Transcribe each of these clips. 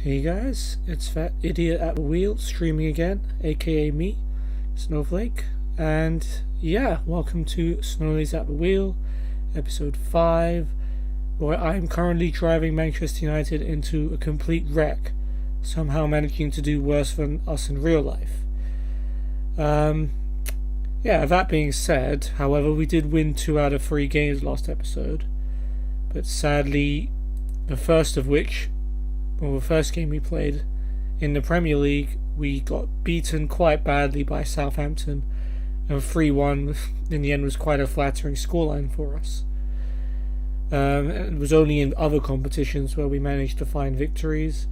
Hey guys, it's that idiot at the wheel streaming again, aka me, Snowflake, and yeah, welcome to Snowflake's at the Wheel, episode 5, where I'm currently driving Manchester United into a complete wreck, somehow managing to do worse than us in real life. Yeah, that being said, however, we did win 2 out of 3 games last episode, but sadly, the first of which the first game we played in the Premier League, we got beaten quite badly by Southampton, and 3-1 in the end was quite a flattering scoreline for us. It was only in other competitions where we managed to find victories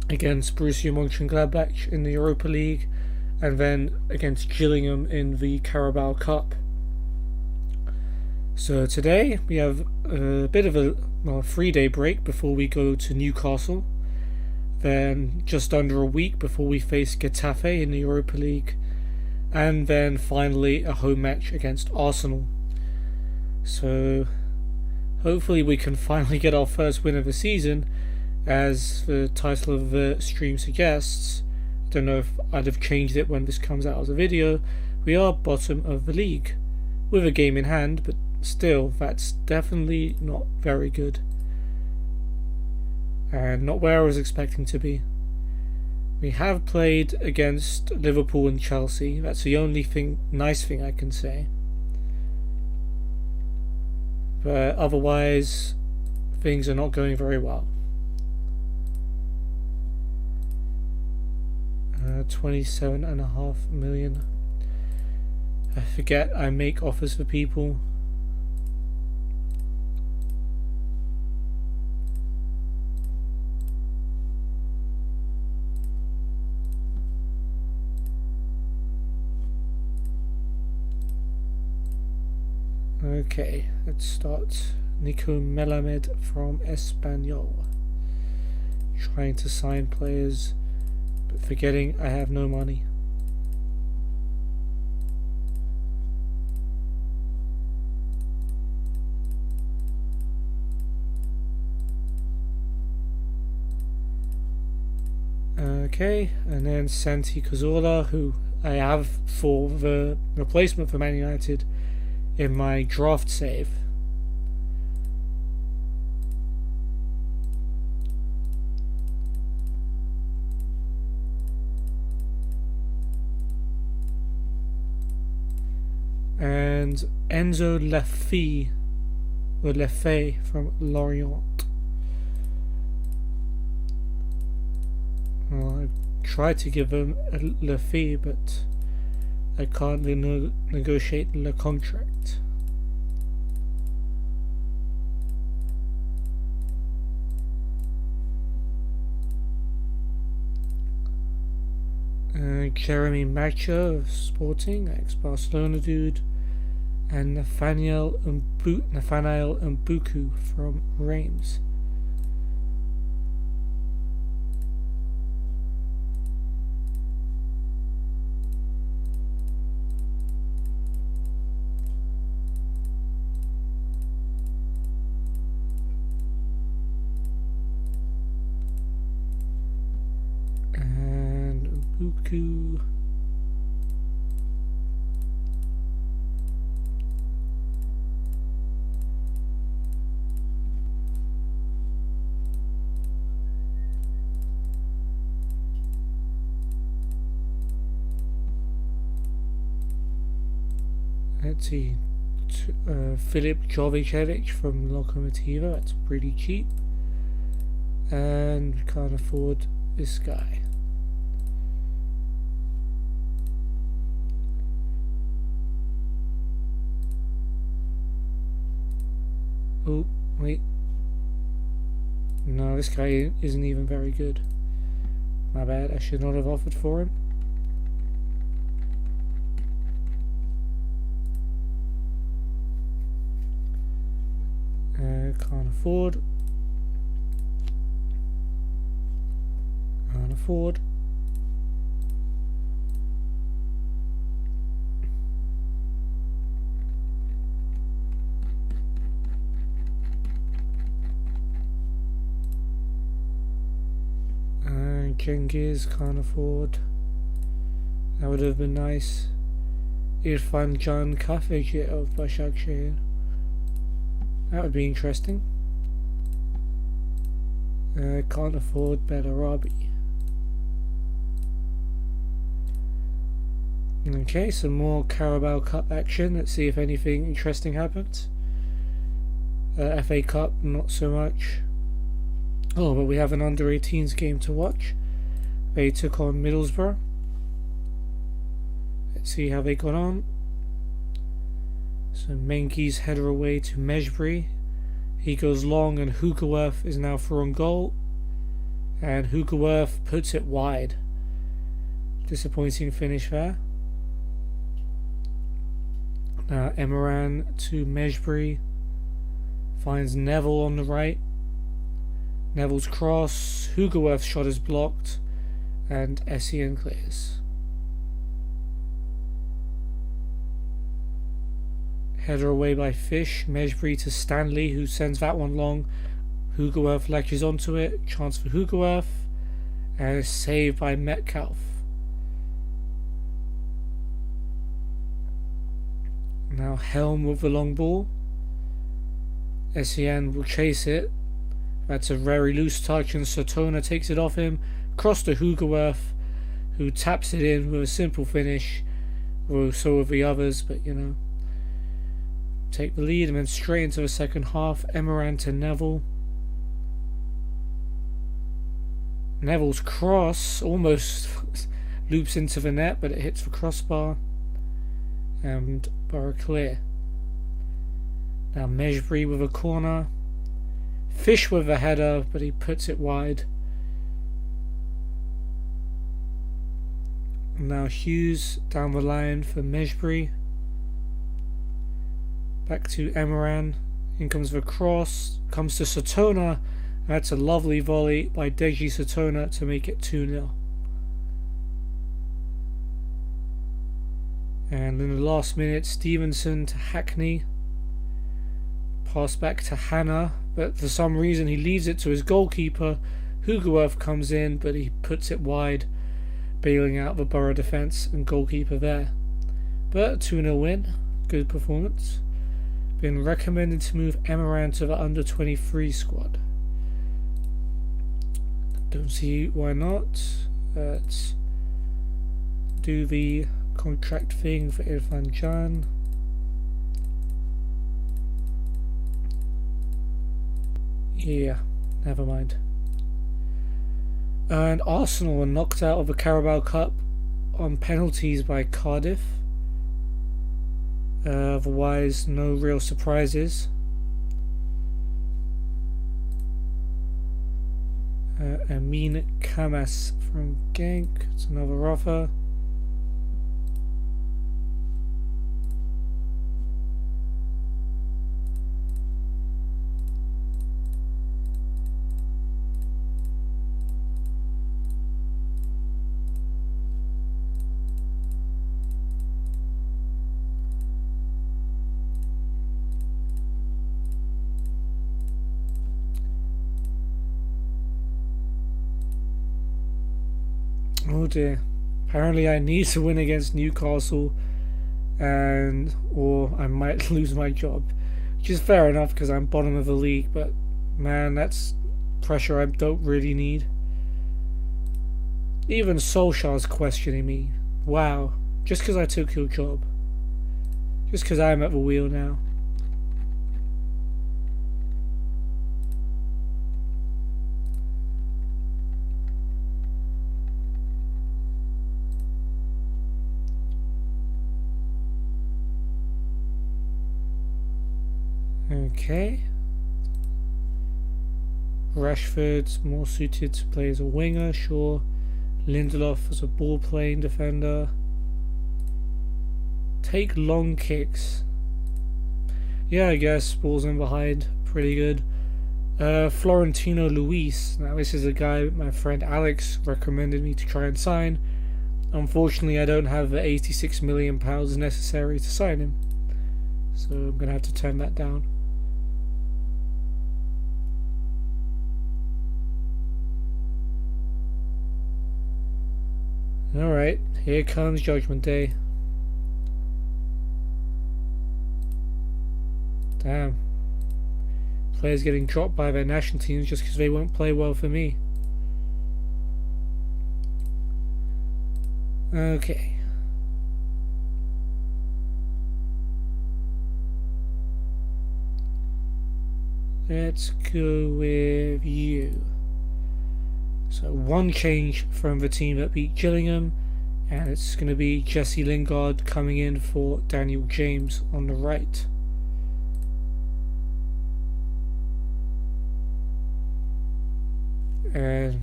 against Borussia Mönchengladbach in the Europa League, and then against Gillingham in the Carabao Cup. So today we have a bit of a 3-day break before we go to Newcastle, then just under a week before we face Getafe in the Europa League, and then finally a home match against Arsenal. So hopefully we can finally get our first win of the season, as the title of the stream suggests. I don't know if I'd have changed it when this comes out as a video. We are bottom of the league, with a game in hand, but still, that's definitely not very good, and not where I was expecting to be. We have played against Liverpool and Chelsea. That's the only nice thing I can say. But otherwise, things are not going very well. 27.5 million. I forget I make offers for people. Okay, let's start. Nico Melamed from Espanyol. Trying to sign players, but forgetting I have no money. Okay, and then Santi Cazorla, who I have for the replacement for Man United in my draft save. And Enzo Lefebvre from Lorient. Well, I tried to give him a Lefebvre, but I can't negotiate the contract. Jeremy Macho of Sporting, ex-Barcelona dude, and Nathaniel Mbuku from Reims. Buku. Let's see. Filip Jovicevic from Lokomotiva. That's pretty cheap. And we can't afford this guy. Oh, wait. No, this guy isn't even very good. My bad, I should not have offered for him. Can't afford. Can't afford. Cengiz, can't afford. That would have been nice. İrfan Can Kafeci of Başakşehir. That would be interesting. Can't afford Belarabi. Okay, some more Carabao Cup action. Let's see if anything interesting happens. FA Cup, not so much. Oh, but we have an under-18s game to watch. They took on Middlesbrough. Let's see how they got on. So Mengi's header away to Mejbri. He goes long and Hugoworth is now through on goal. And Hugoworth puts it wide. Disappointing finish there. Now Emeran to Mejbri. Finds Neville on the right. Neville's cross. Hugoworth's shot is blocked. And Essien clears. Header away by Fish. Mejbri to Stanley, who sends that one long. Hugoworth latches onto it. Chance for Hugoworth. And it's saved by Metcalf. Now Helm with the long ball. Essien will chase it. That's a very loose touch and Sotona takes it off him. Cross to Hugoworth, who taps it in with a simple finish. Well, so have the others, but you know. Take the lead and then straight into the second half. Emeran to Neville. Neville's cross almost loops into the net, but it hits the crossbar. And Borough clear. Now Mejbri with a corner. Fish with a header, but he puts it wide. Now Hughes down the line for Mejbri. Back to Emeran. In comes the cross. Comes to Sotona. That's a lovely volley by Deji Sotona to make it 2-0. And in the last minute, Stevenson to Hackney. Pass back to Hanna, but for some reason he leaves it to his goalkeeper. Hugoworth comes in, but he puts it wide, bailing out the Borough defence and goalkeeper there. But a 2-0 win. Good performance. Been recommended to move Emeran to the under-23 squad. Don't see why not. Let's do the contract thing for Irfan Can. Yeah, never mind. And Arsenal were knocked out of the Carabao Cup on penalties by Cardiff. Otherwise, no real surprises. Amin Kamas from Genk. It's another offer. Oh dear. Apparently I need to win against Newcastle or I might lose my job. Which is fair enough because I'm bottom of the league, but man, that's pressure I don't really need. Even Solskjaer's questioning me. Wow. Just because I took your job. Just because I'm at the wheel now. Okay. Rashford's more suited to play as a winger, sure. Lindelof as a ball-playing defender. Take long kicks. Yeah, I guess balls in behind, pretty good. Florentino Luis. Now this is a guy my friend Alex recommended me to try and sign. Unfortunately, I don't have the £86 million necessary to sign him, so I'm gonna have to turn that down. Alright, here comes Judgment Day. Damn. Players getting dropped by their national teams just because they won't play well for me. Okay. Let's go with you. So one change from the team that beat Gillingham, and it's going to be Jesse Lingard coming in for Daniel James on the right.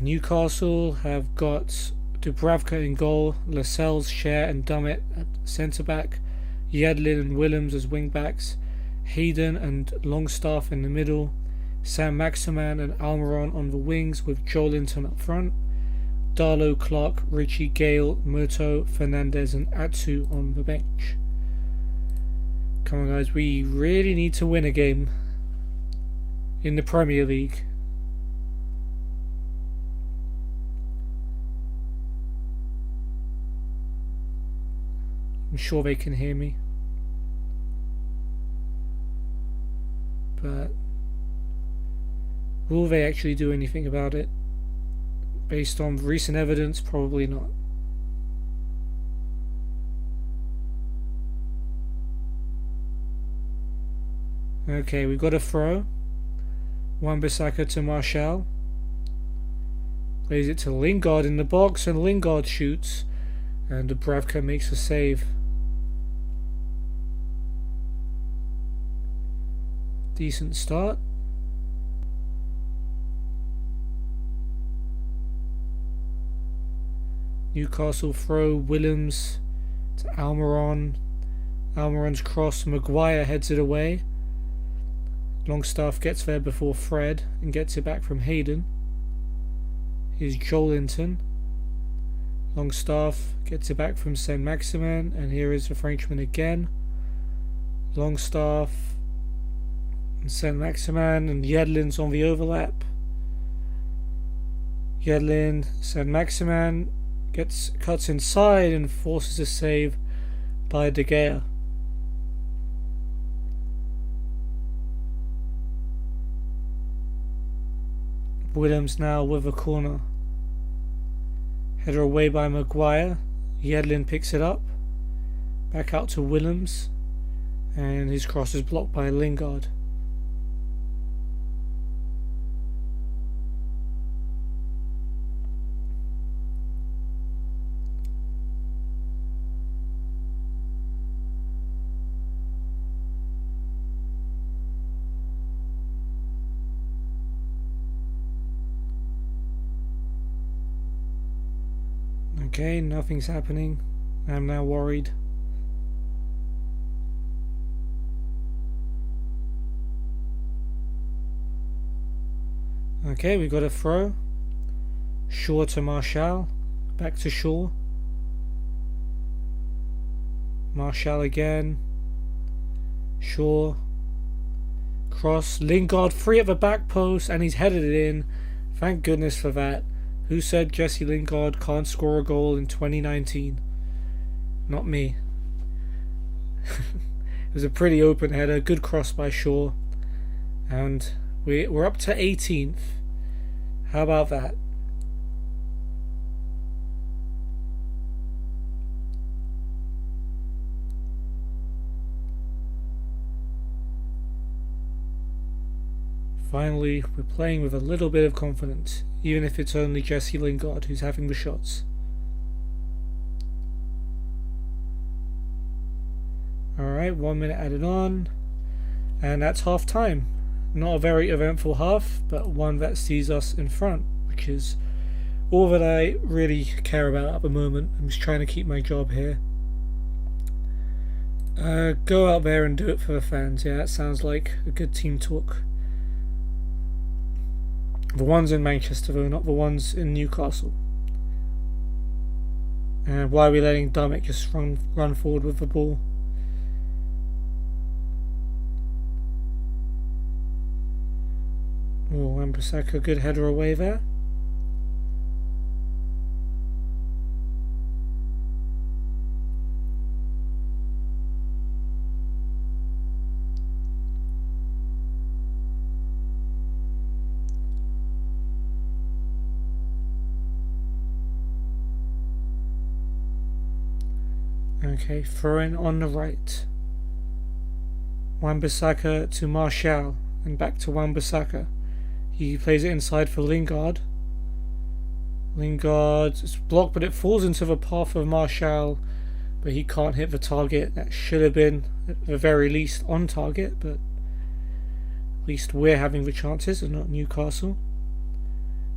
Newcastle have got Dubravka in goal, Lascelles, Cher and Dummett at centre back, Yedlin and Willems as wing backs, Hayden and Longstaff in the middle, Sam Maximan and Almiron on the wings with Joelinton up front, Darlow, Clark, Richie, Gale, Murto, Fernandez and Atsu on the bench. Come on guys, we really need to win a game in the Premier League. I'm sure they can hear me, but will they actually do anything about it? Based on recent evidence, probably not. Okay, we've got a throw. Wan-Bissaka to Martial. Plays it to Lingard in the box, and Lingard shoots, and Dubravka makes a save. Decent start. Newcastle throw, Willems to Almiron. Almiron's cross, Maguire heads it away. Longstaff gets there before Fred and gets it back from Hayden. Here's Joelinton. Longstaff gets it back from Saint Maximin, and here is the Frenchman again. Longstaff and Saint Maximin, and Yedlin's on the overlap. Yedlin, Saint Maximin cuts inside and forces a save by De Gea. Willems now with a corner. Header away by Maguire. Yedlin picks it up. Back out to Willems. And his cross is blocked by Lingard. Okay, nothing's happening. I'm now worried. Okay, we got a throw. Shaw to Martial. Back to Shaw. Martial again. Shaw. Cross. Lingard free at the back post, and he's headed it in. Thank goodness for that. Who said Jesse Lingard can't score a goal in 2019? Not me. It was a pretty open header. Good cross by Shaw. And we're up to 18th. How about that? Finally, we're playing with a little bit of confidence, even if it's only Jesse Lingard who's having the shots. Alright, 1 minute added on, and that's half time. Not a very eventful half, but one that sees us in front, which is all that I really care about at the moment. I'm just trying to keep my job here. Go out there and do it for the fans. Yeah, that sounds like a good team talk. The ones in Manchester though, not the ones in Newcastle. And why are we letting Dummett just run forward with the ball? Oh, Wan-Bissaka, good header away there. Okay, throwing on the right. Wan-Bissaka to Martial, and back to Wan-Bissaka. He plays it inside for Lingard. Lingard is blocked, but it falls into the path of Martial, but he can't hit the target. That should have been, at the very least, on target, but at least we're having the chances and not Newcastle.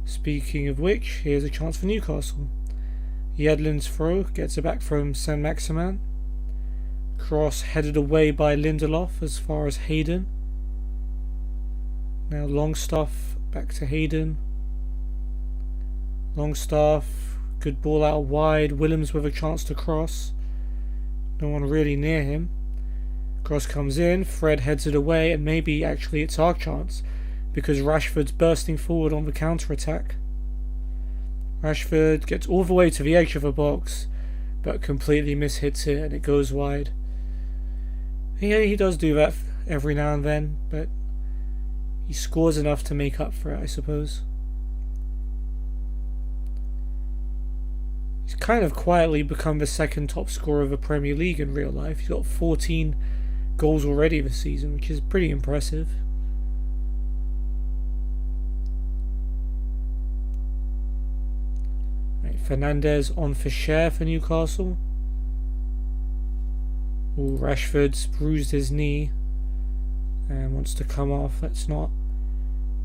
Speaking of which, here's a chance for Newcastle. Yedlin's throw gets it back from Saint-Maximin. Cross headed away by Lindelof as far as Hayden. Now Longstaff back to Hayden. Longstaff, good ball out wide. Willems with a chance to cross. No one really near him. Cross comes in, Fred heads it away, and maybe actually it's our chance because Rashford's bursting forward on the counter-attack. Rashford gets all the way to the edge of the box, but completely mishits it and it goes wide. Yeah, he does do that every now and then, but he scores enough to make up for it, I suppose. He's kind of quietly become the second top scorer of the Premier League in real life. He's got 14 goals already this season, which is pretty impressive. Right, Fernandes on for Cher for Newcastle. Ooh, Rashford's bruised his knee and wants to come off. Let's not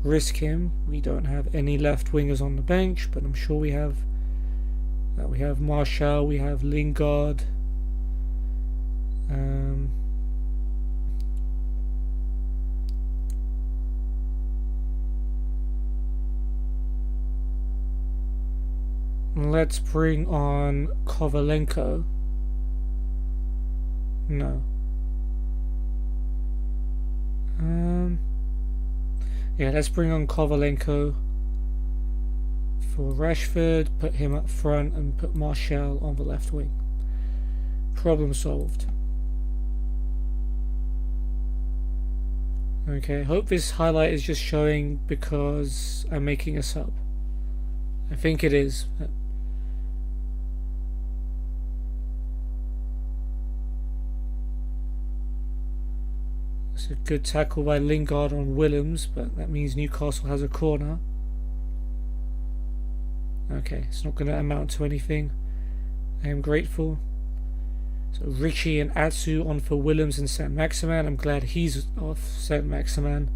risk him. We don't have any left wingers on the bench, but I'm sure we have Martial, we have Lingard. Let's bring on Kovalenko. No. Yeah, let's bring on Kovalenko for Rashford, put him up front and put Martial on the left wing. Problem solved. Okay, hope this highlight is just showing because I'm making a sub. I think it is. It's a good tackle by Lingard on Willems, but that means Newcastle has a corner. Okay, it's not going to amount to anything. I am grateful. So Richie and Atsu on for Willems and Saint-Maximin. I'm glad he's off Saint-Maximin.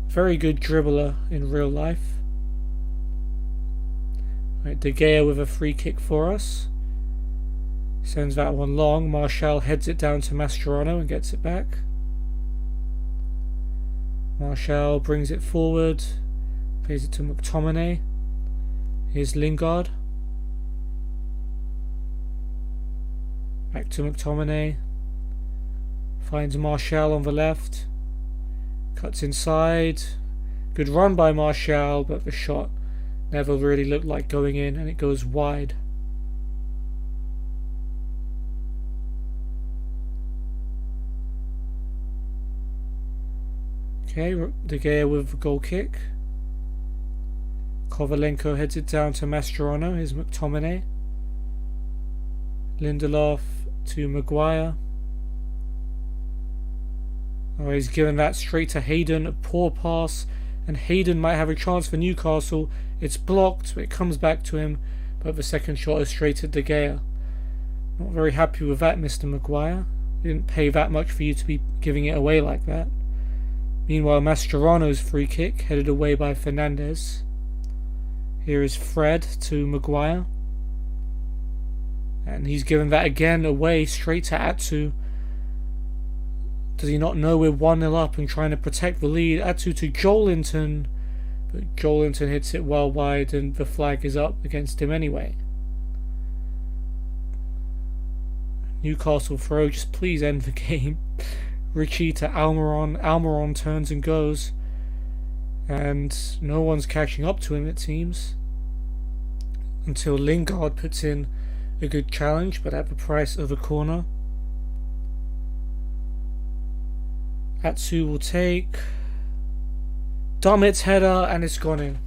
Very good dribbler in real life. Right, De Gea with a free kick for us. Sends that one long. Martial heads it down to Mascherano and gets it back. Martial brings it forward. Plays it to McTominay. Here's Lingard. Back to McTominay. Finds Martial on the left. Cuts inside. Good run by Martial, but the shot never really looked like going in, and it goes wide. Okay, De Gea with the goal kick. Kovalenko heads it down to Mascherano. Here's McTominay. Lindelof to Maguire. Oh, he's given that straight to Hayden. A poor pass. And Hayden might have a chance for Newcastle. It's blocked, but it comes back to him. But the second shot is straight at De Gea. Not very happy with that, Mr. Maguire. Didn't pay that much for you to be giving it away like that. Meanwhile, Mascherano's free kick, headed away by Fernandes. Here is Fred to Maguire. And he's given that again away, straight to Atsu. Does he not know we're 1-0 up and trying to protect the lead? Atsu to Joelinton. But Joelinton hits it well wide and the flag is up against him anyway. Newcastle throw, just please end the game. Richie to Almiron. Almiron turns and goes. And no one's catching up to him, it seems. Until Lingard puts in a good challenge, but at the price of a corner. Atsu will take. Dummett's header, and it's gone in.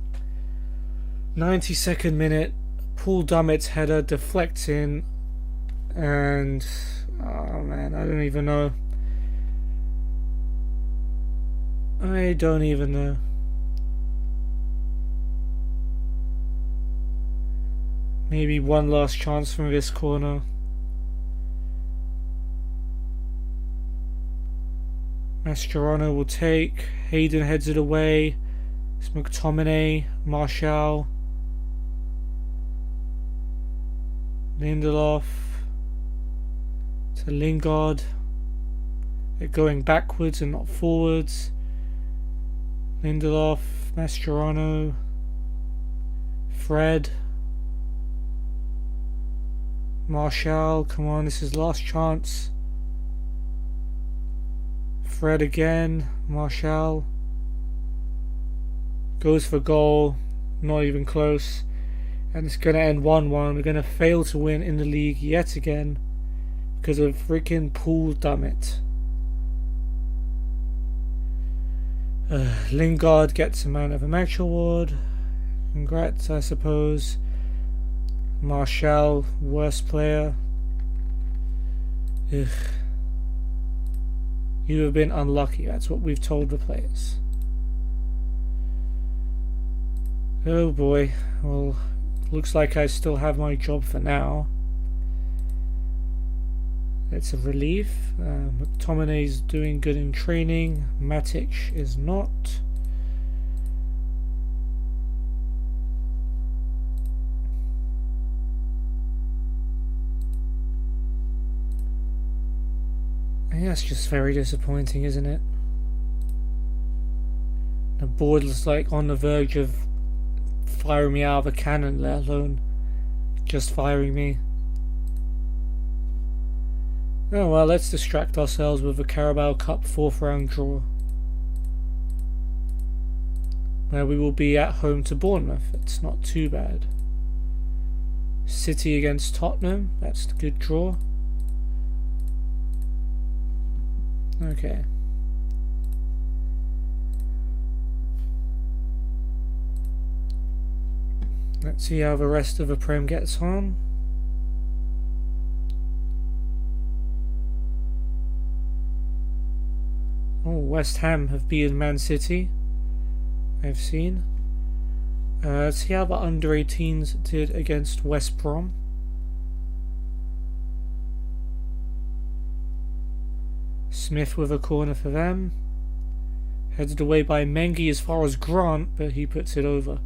92nd minute. Paul Dummett's header deflects in. And oh man, I don't even know. I don't even know. Maybe one last chance from this corner. Mascherano will take. Hayden heads it away. It's McTominay, Martial, Lindelof to Lingard. They're going backwards and not forwards. Lindelof, Mascherano, Fred, Martial. Come on, this is last chance. Fred again, Martial. Goes for goal, not even close. And it's going to end 1-1. We're going to fail to win in the league yet again because of freaking Pool, damn it. Lingard gets a Man of the Match award. Congrats, I suppose. Martial, worst player. Ugh. You have been unlucky, that's what we've told the players. Oh boy, well, looks like I still have my job for now. It's a relief. McTominay's doing good in training. Matic is not. And that's just very disappointing, isn't it? The board is like on the verge of firing me out of a cannon, let alone just firing me. Oh well, let's distract ourselves with a Carabao Cup 4th round draw, where we will be at home to Bournemouth. It's not too bad. City against Tottenham, that's a good draw. Okay. Let's see how the rest of the Prem gets on. Oh, West Ham have beaten Man City. I've seen. Let's see how the under-18s did against West Brom. Smith with a corner for them. Headed away by Mengi as far as Grant, but he puts it over.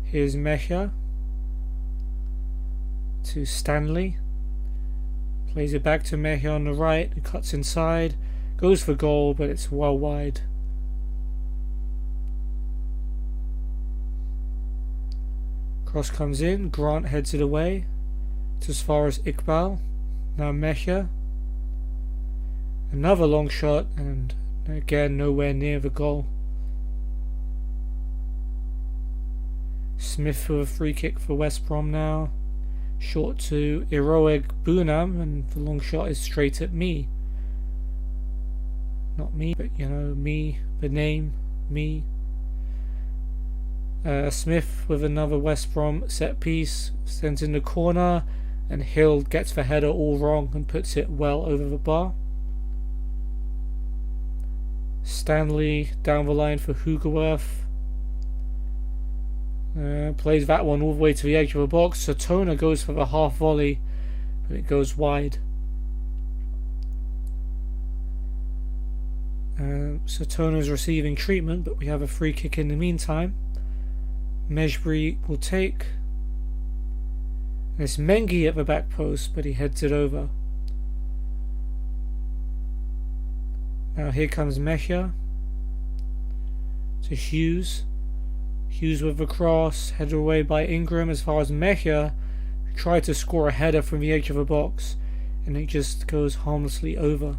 Here's Mejia to Stanley. Plays it back to Mejia on the right. It cuts inside. Goes for goal, but it's well wide. Cross comes in. Grant heads it away. It's as far as Iqbal. Now Mejia. Another long shot, and again nowhere near the goal. Smith with a free kick for West Brom now. Short to Iroeg Bunam, and the long shot is straight at me. Not me, but you know, me, the name, me. Smith with another West Brom set piece, sends in the corner, and Hill gets the header all wrong and puts it well over the bar. Stanley down the line for Hugerworth. Plays that one all the way to the edge of the box. Satona goes for the half volley, but it goes wide. Satona's receiving treatment, but we have a free kick in the meantime. Mejbri will take. And it's Mengi at the back post, but he heads it over. Now here comes Mejia to Hughes. Hughes with the cross, headed away by Ingram as far as Mejia tried to score a header from the edge of the box, and it just goes harmlessly over.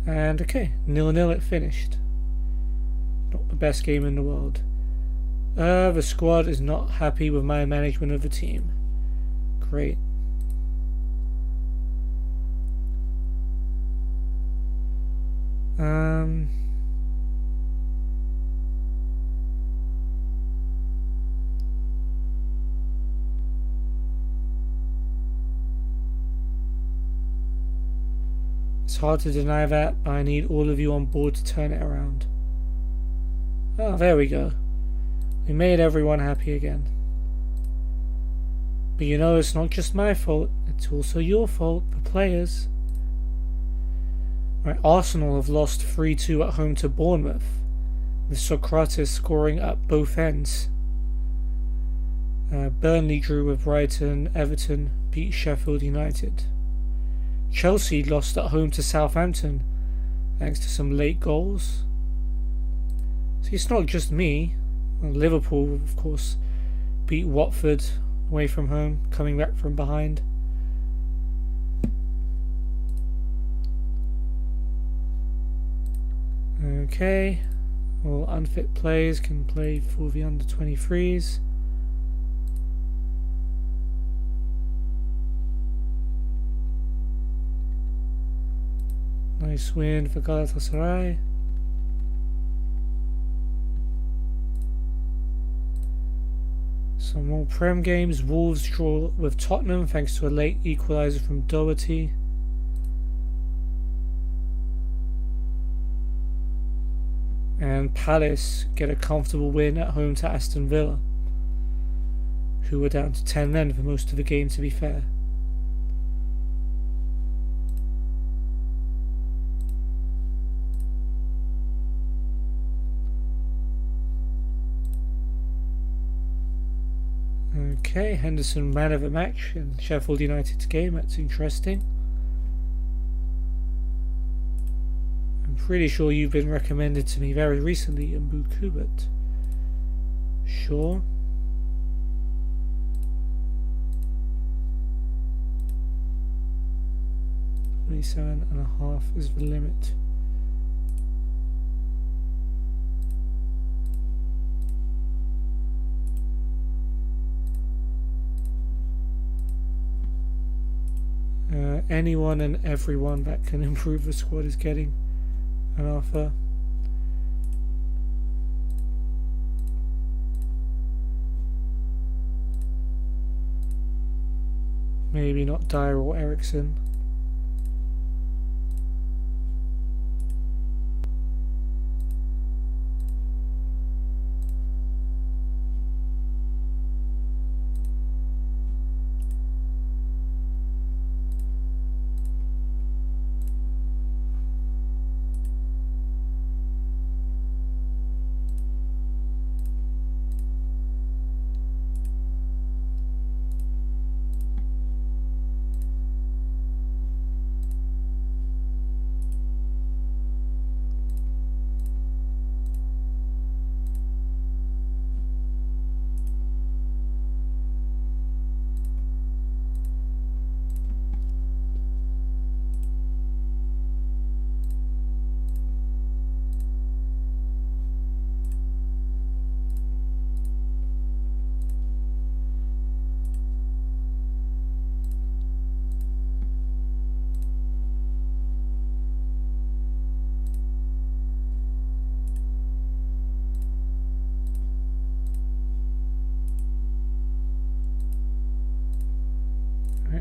And okay, 0-0 it finished. Not the best game in the world. The squad is not happy with my management of the team. Great. It's hard to deny that, but I need all of you on board to turn it around. Oh, there we go. We made everyone happy again. But you know, it's not just my fault, it's also your fault, the players. Right, Arsenal have lost 3-2 at home to Bournemouth, with Socrates scoring at both ends. Burnley drew with Brighton, Everton beat Sheffield United. Chelsea lost at home to Southampton, thanks to some late goals. So it's not just me. Liverpool, of course, beat Watford away from home, coming back from behind. Okay, all unfit players can play for the under-23s. Nice win for Galatasaray. Some more Prem games. Wolves draw with Tottenham thanks to a late equaliser from Doherty. And Palace get a comfortable win at home to Aston Villa, who were down to 10 men for most of the game, to be fair. Okay, Henderson man of the match in Sheffield United's game. That's interesting. I'm pretty sure you've been recommended to me very recently in Buku, but sure. £27.5 is the limit. Anyone and everyone that can improve the squad is getting an offer. Maybe not Dyer or Ericsson.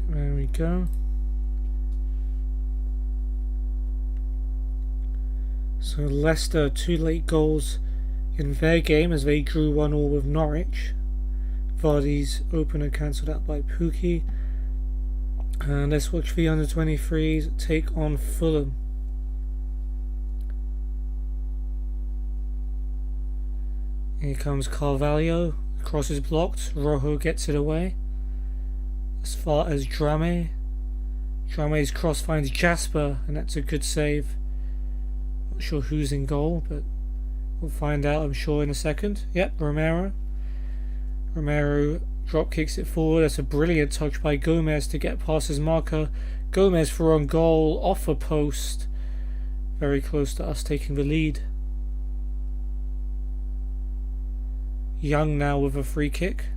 There we go. So Leicester, 2 late goals in their game as they drew 1-1 with Norwich. Vardy's opener cancelled out by Pukki. And let's watch the under-23s take on Fulham. Here comes Carvalho. Cross is blocked. Rojo gets it away. As far as Drame. Drame's cross finds Jasper, and that's a good save. Not sure who's in goal, but we'll find out, I'm sure, in a second. Yep, Romero. Romero drop kicks it forward. That's a brilliant touch by Gomez to get past his marker. Gomez for on goal, off a post. Very close to us taking the lead. Young now with a free kick.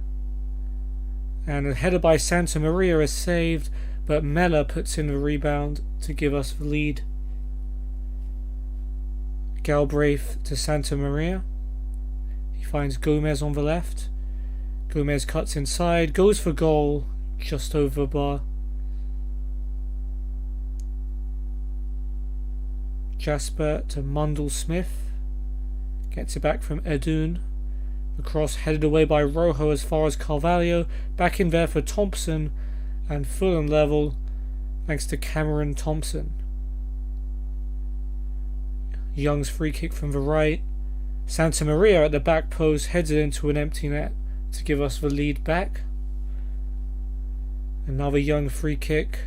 And a header by Santa Maria is saved, but Mella puts in the rebound to give us the lead. Galbraith to Santa Maria. He finds Gomez on the left. Gomez cuts inside, goes for goal, just over the bar. Jasper to Mundell Smith. Gets it back from Edun. The cross headed away by Rojo as far as Carvalho. Back in there for Thompson. And Fulham level thanks to Cameron Thompson. Young's free kick from the right. Santa Maria at the back post heads it into an empty net to give us the lead back. Another Young free kick.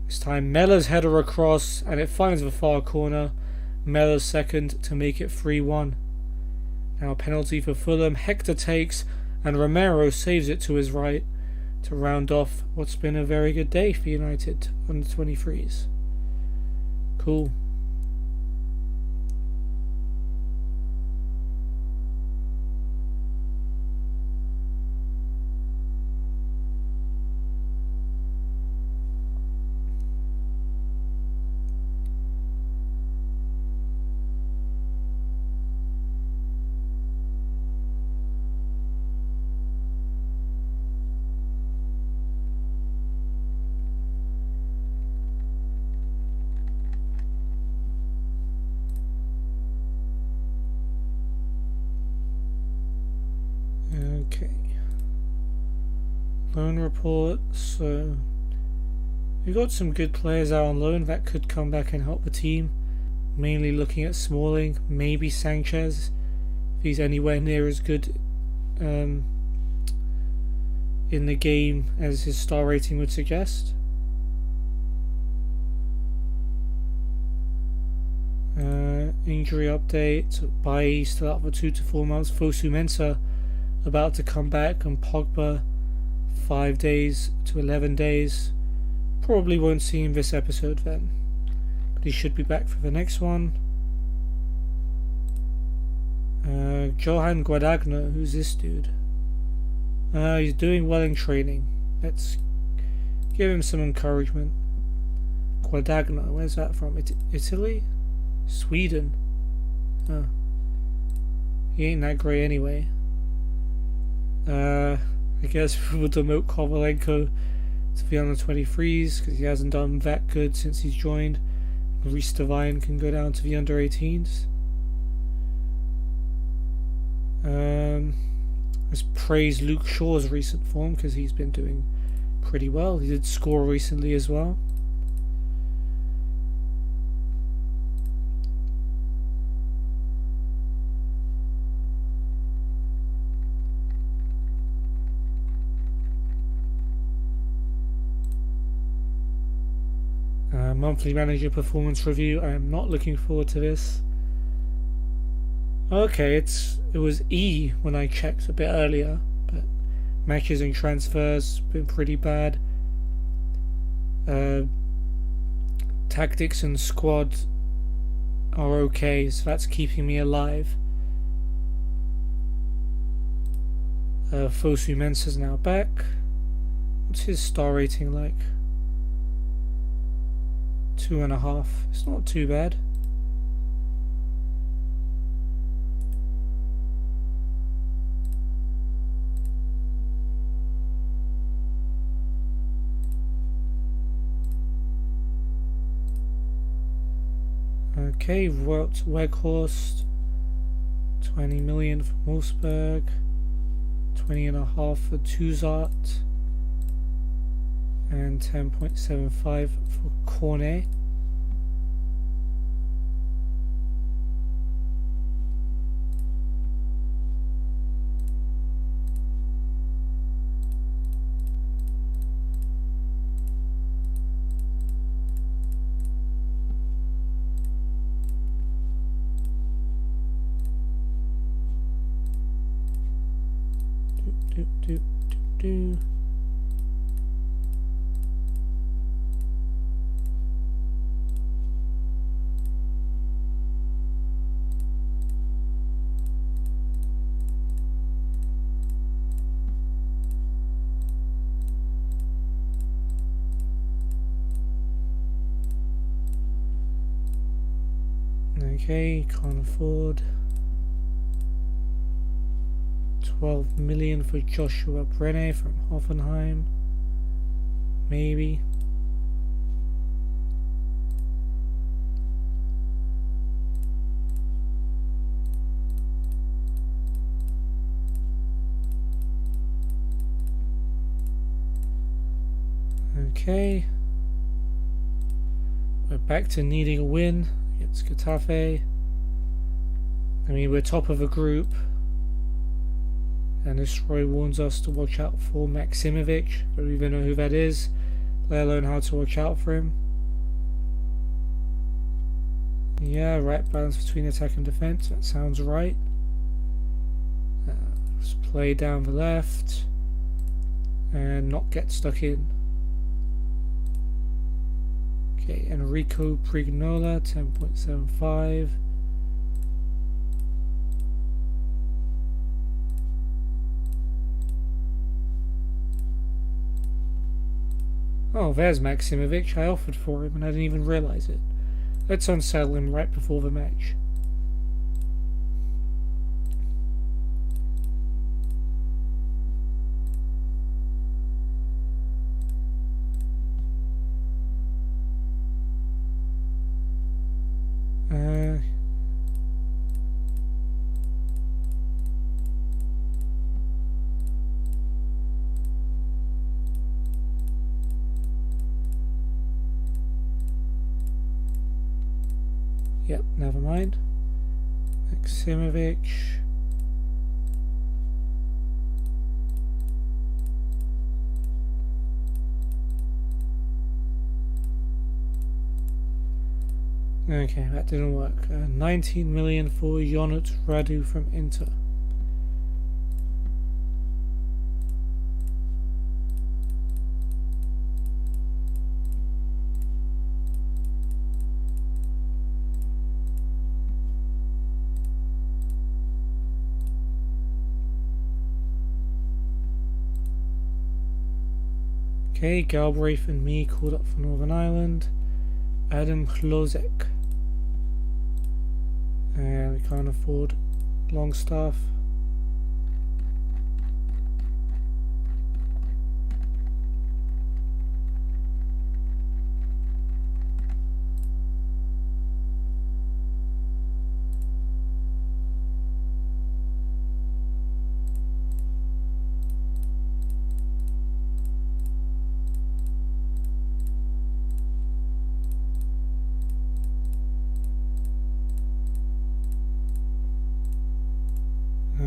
This time Mellor's header across and it finds the far corner. Mellor's second to make it 3-1. Now a penalty for Fulham. Hector takes and Romero saves it to his right to round off what's been a very good day for United under 23s. Cool. Okay. Loan report. So we got some good players out on loan that could come back and help the team. Mainly looking at Smalling, maybe Sanchez, if he's anywhere near as good in the game as his star rating would suggest. Injury update. Bailly still out for 2 to 4 months. Fosu Mensah about to come back, and Pogba 5 days to 11 days. Probably won't see him this episode then, but he should be back for the next one. Johan Guadagno, who's this dude? He's doing well in training. Let's give him some encouragement. Guadagno, where's that from? Italy? Sweden? He ain't that great anyway. I guess we'll demote Kovalenko to the under 23s because he hasn't done that good since he's joined. Reece Devine can go down to the under 18s. Let's praise Luke Shaw's recent form because he's been doing pretty well. He did score recently as well. Monthly manager performance review. I am not looking forward to this. Okay, it was E when I checked a bit earlier, but matches and transfers been pretty bad. Tactics and squad are okay, so that's keeping me alive. Fosu Mensah's now back. What's his star rating like? 2.5. It's not too bad. Okay, Wout Weghorst, 20 million for Wolfsburg, 20.5 for Tuzart, and 10.75 for Cornet. Do. Okay, can't afford. 12 million for Joshua Brenne from Hoffenheim. Maybe. Okay. We're back to needing a win against Getafe. I mean, we're top of a group. And this Roy warns us to watch out for Maksimovic. Don't even know who that is, let alone how to watch out for him. Yeah, right balance between attack and defense. That sounds right. Let's play down the left and not get stuck in. Okay, Enrico Prignola, 10.75. Oh, there's Maksimovic. I offered for him and I didn't even realise it. Let's unsettle him right before the match. Yep, never mind. Maksimovic. Okay, that didn't work. 19 million for Jonut Radu from Inter. Okay, Galbraith and me called up for Northern Ireland. Adam Chlozek. And we can't afford Longstaff.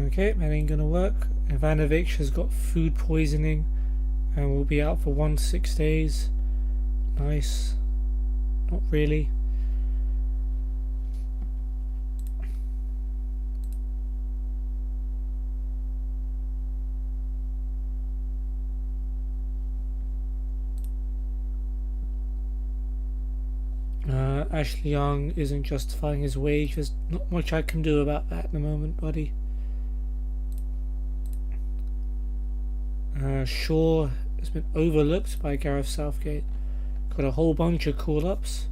Okay, that ain't gonna work. Ivanovic has got food poisoning and will be out for 1 to 6 days. Nice. Not really. Ashley Young isn't justifying his wage. There's not much I can do about that at the moment, buddy. Shaw has been overlooked by Gareth Southgate. Got a whole bunch of call-ups.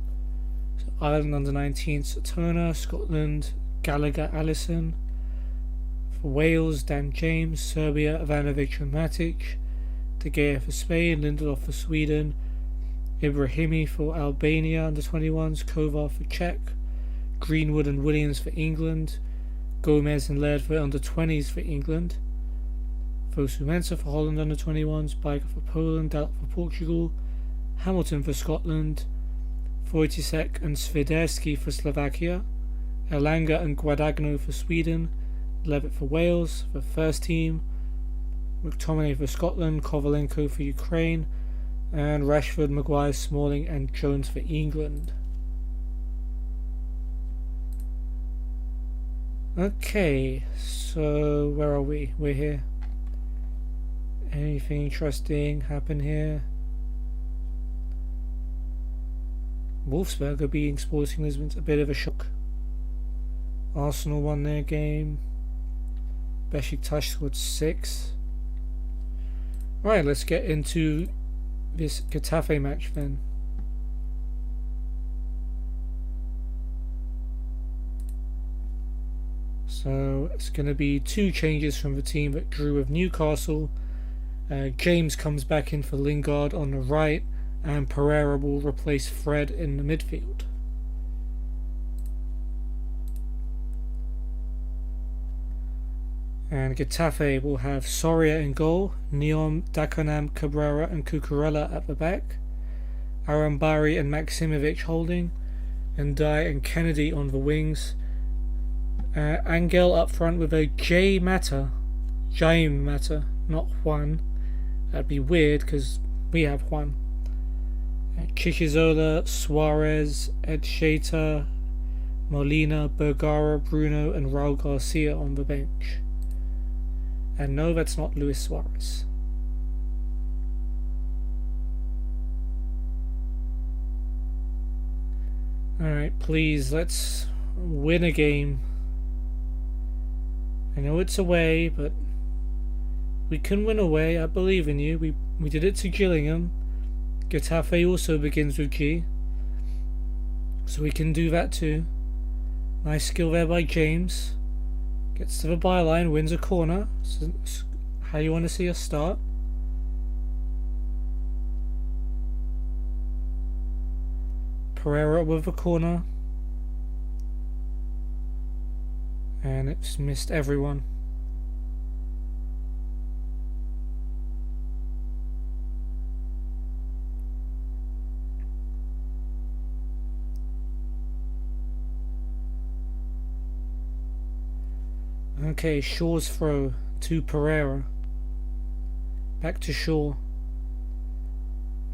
So Ireland under 19s, Turner, Scotland, Gallagher, Allison. For Wales, Dan James, Serbia, Ivanovic and Matic. De Gea for Spain, Lindelof for Sweden, Ibrahimi for Albania under 21s, Kovar for Czech, Greenwood and Williams for England, Gomez and Laird for under 20s for England. Fosu Mensah for Holland under 21s, Biker for Poland, Dalot for Portugal, Hamilton for Scotland, Wojciech and Swiderski for Slovakia, Elanga and Guadagno for Sweden, Levitt for Wales for first team, McTominay for Scotland, Kovalenko for Ukraine, and Rashford, Maguire, Smalling and Jones for England. Okay, so where are we? We're here. Anything interesting happen here? Wolfsburg are beating Sporting Lisbon's a bit of a shock. Arsenal won their game. Besiktas scored 6. Right, let's get into this Getafe match then. So it's going to be 2 changes from the team that drew with Newcastle. James comes back in for Lingard on the right, and Pereira will replace Fred in the midfield. And Getafe will have Soria in goal, Neom, Dakonam, Cabrera and Cucurella at the back. Arambari and Maximovic holding, and Dye and Kennedy on the wings. Angel up front with a Jaime Mata, not Juan. That'd be weird because we have Juan. Chichizola, Suarez, Ed Sheita, Molina, Bergara, Bruno, and Raul Garcia on the bench. And no, that's not Luis Suarez. Alright, please, let's win a game. I know it's away, but we can win away. I believe in you. We did it to Gillingham. Getafe also begins with G, so we can do that too. Nice skill there by James. Gets to the byline, wins a corner. So how you want to see us start? Pereira with a corner. And it's missed everyone. Okay, Shaw's throw to Pereira. Back to Shaw.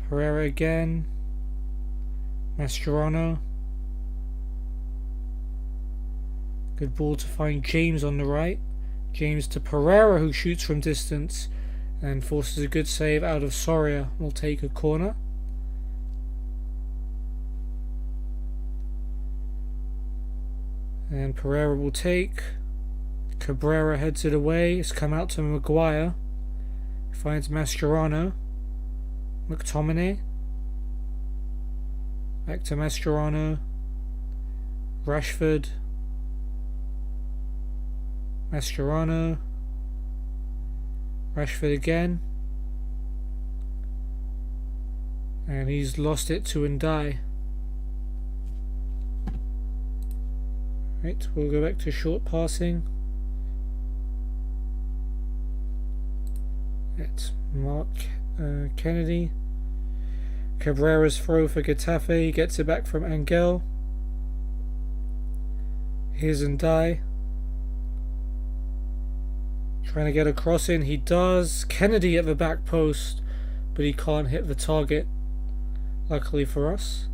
Pereira again. Mascherano. Good ball to find James on the right. James to Pereira, who shoots from distance and forces a good save out of Soria. Will take a corner. And Pereira will take. Cabrera heads it away. It's come out to Maguire. Finds Mascherano. McTominay. Back to Mascherano. Rashford. Mascherano. Rashford again. And he's lost it to Ndai. Right, we'll go back to short passing. It's Mark Kennedy. Cabrera's throw for Getafe. Gets it back from Angel. Here's Ndai. Trying to get a cross in. He does. Kennedy at the back post, but he can't hit the target. Luckily for us.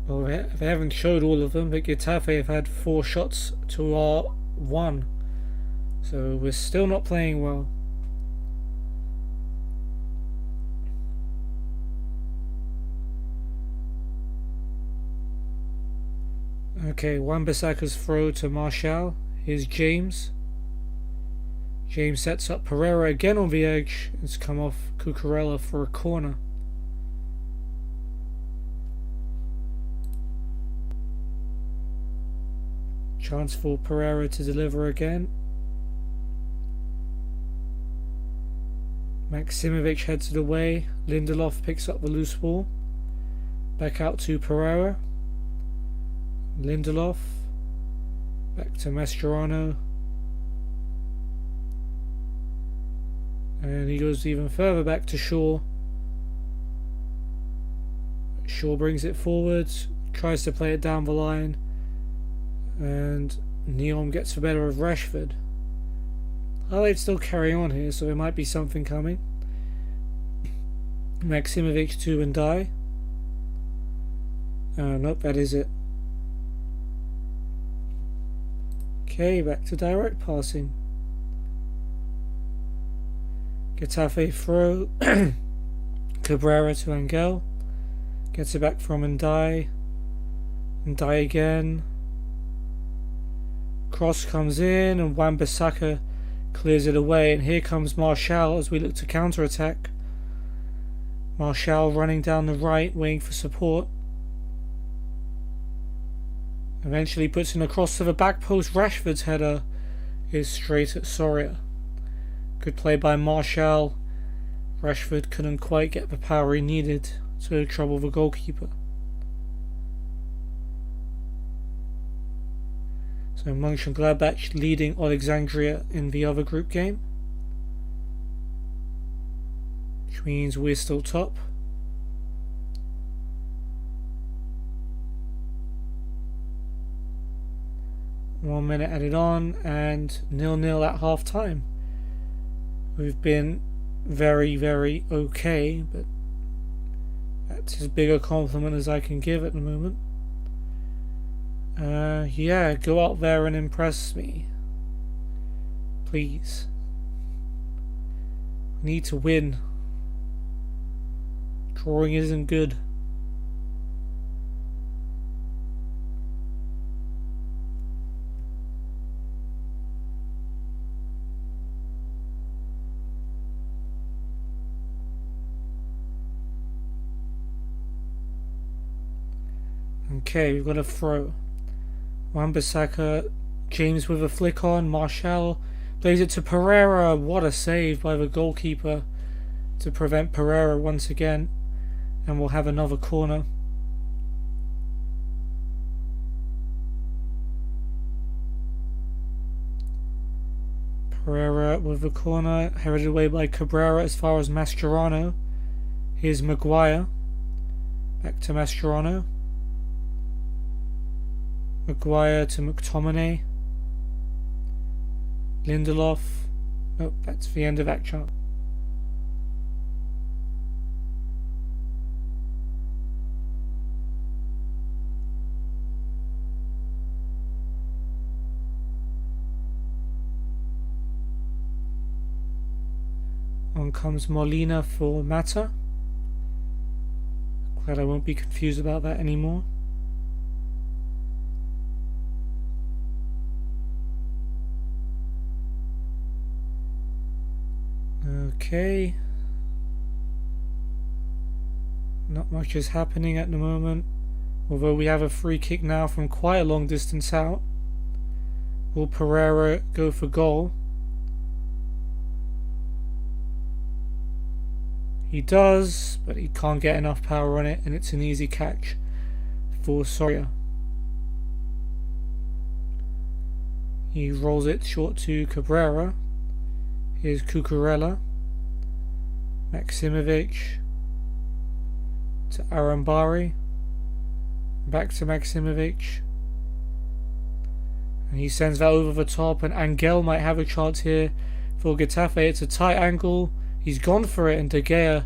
Well, they haven't showed all of them, but Getafe have had 4 shots to our 1. So we're still not playing well. Okay, Wan-Bissaka's throw to Martial. Here's James. James sets up Pereira again on the edge. It's come off Cucurella for a corner. Chance for Pereira to deliver again. Maximovic heads it away. Lindelof picks up the loose ball. Back out to Pereira. Lindelof. Back to Mascherano. And he goes even further back to Shaw. Shaw brings it forward. Tries to play it down the line. And Neom gets the better of Rashford. Highlights still carrying on here, so there might be something coming. Maximovic to Ndai. Nope, that is it. Okay, back to direct passing. Getafe throw. Cabrera to Angel. Gets it back from Ndai. Ndai again. Cross comes in and Wan-Bissaka clears it away, and here comes Martial as we look to counter-attack. Martial running down the right, waiting for support. Eventually puts in a cross to the back post. Rashford's header is straight at Soria. Good play by Martial. Rashford couldn't quite get the power he needed to trouble the goalkeeper. So Mönchengladbach leading Alexandria in the other group game, which means we're still top. 1 minute added on, and 0-0 at half time. We've been very, very okay, but that's as big a compliment as I can give at the moment. Yeah, go out there and impress me. Please. Need to win. Drawing isn't good. Okay, we've got a throw. Wan-Bissaka, James with a flick on, Martial plays it to Pereira. What a save by the goalkeeper to prevent Pereira once again, and we'll have another corner. Pereira with the corner, headed away by Cabrera as far as Mascherano. Here's Maguire, back to Mascherano. Maguire to McTominay. Lindelof. Nope, that's the end of action. On comes Molina for Mata. Glad I won't be confused about that anymore. Okay. Not much is happening at the moment, although we have a free kick now from quite a long distance out. Will Pereira go for goal? He does, but he can't get enough power on it, and it's an easy catch for Soria. He rolls it short to Cabrera. Here's Cucurella. Maximovic to Arambari. Back to Maximovic. And he sends that over the top, and Angel might have a chance here for Getafe. It's a tight angle. He's gone for it, and De Gea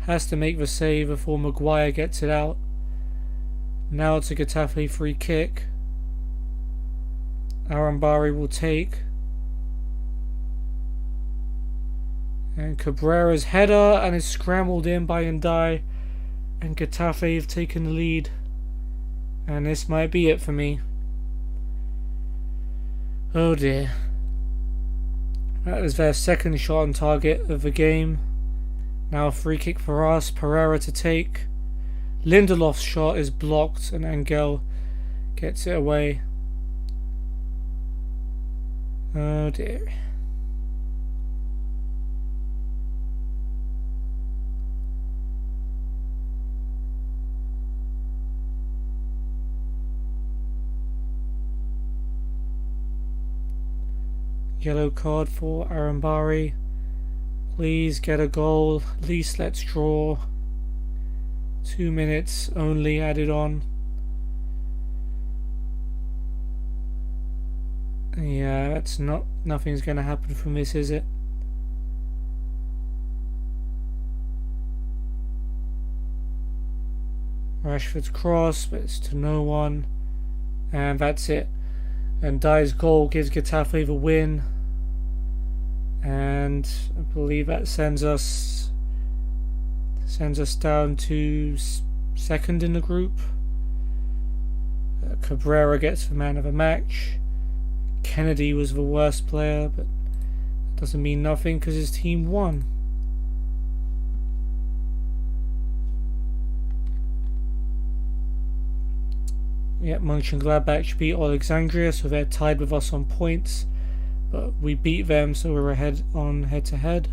has to make the save before Maguire gets it out. Now it's a Getafe free kick. Arambari will take. And Cabrera's header, and is scrambled in by Ndai, and Getafe have taken the lead. And this might be it for me. Oh dear. That is their second shot on target of the game. Now a free kick for us. Pereira to take. Lindelof's shot is blocked, and Angel gets it away. Oh dear. Yellow card for Arambari. Please get a goal. At least let's draw. 2 minutes only added on. Yeah, that's nothing's gonna happen from this, is it? Rashford's cross, but it's to no one. And that's it. And Ndai's goal gives Getafe the win, and I believe that sends us down to second in the group. Cabrera gets the man of the match. Kennedy was the worst player, but that doesn't mean nothing because his team won. Yeah, Mönchengladbach beat Alexandria, so they're tied with us on points, but we beat them, so we're ahead on head-to-head.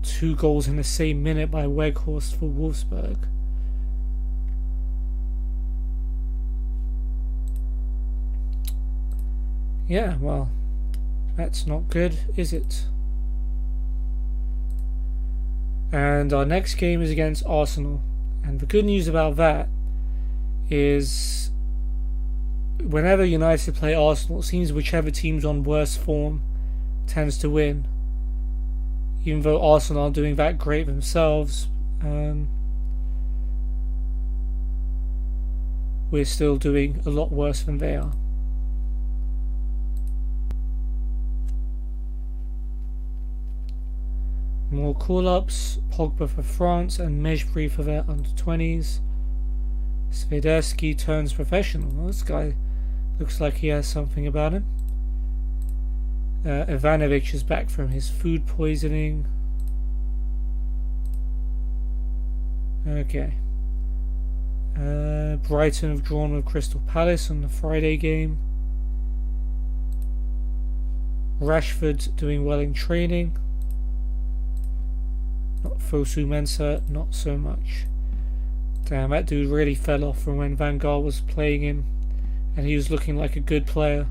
Two goals in the same minute by Weghorst for Wolfsburg. Yeah, well, that's not good, is it? And our next game is against Arsenal. And the good news about that is whenever United play Arsenal, it seems whichever team's on worse form tends to win. Even though Arsenal aren't doing that great themselves, we're still doing a lot worse than they are. More call-ups, Pogba for France and Mejbri for their under-20s. Swiderski turns professional. Well, this guy looks like he has something about him. Ivanovic is back from his food poisoning. Okay. Brighton have drawn with Crystal Palace on the Friday game. Rashford doing well in training. Not Fosu Mensah, not so much. Damn, that dude really fell off from when Van Gaal was playing him and he was looking like a good player.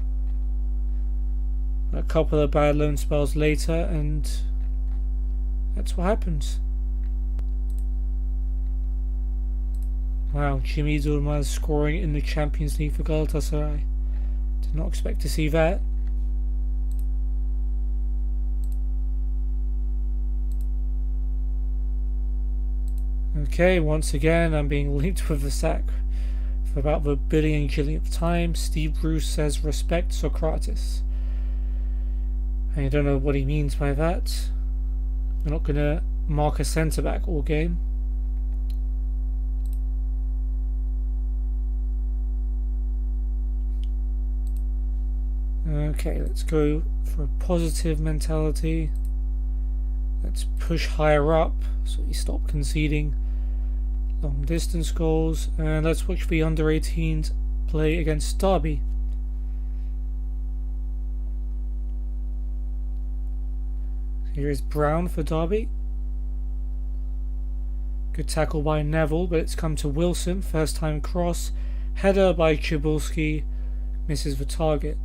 A couple of bad loan spells later and that's what happens. Wow, Jimmy Durmaz scoring in the Champions League for Galatasaray. Did not expect to see that. Okay, once again I'm being linked with the sack for about the billionth time. Steve Bruce says respect Socrates. I don't know what he means by that. We're not going to mark a centre back all game. Okay, let's go for a positive mentality. Let's push higher up so we stop conceding long distance goals, and let's watch the under 18s play against Derby. Here is Brown for Derby. Good tackle by Neville, but it's come to Wilson. First time cross. Header by Cibulski. Misses the target.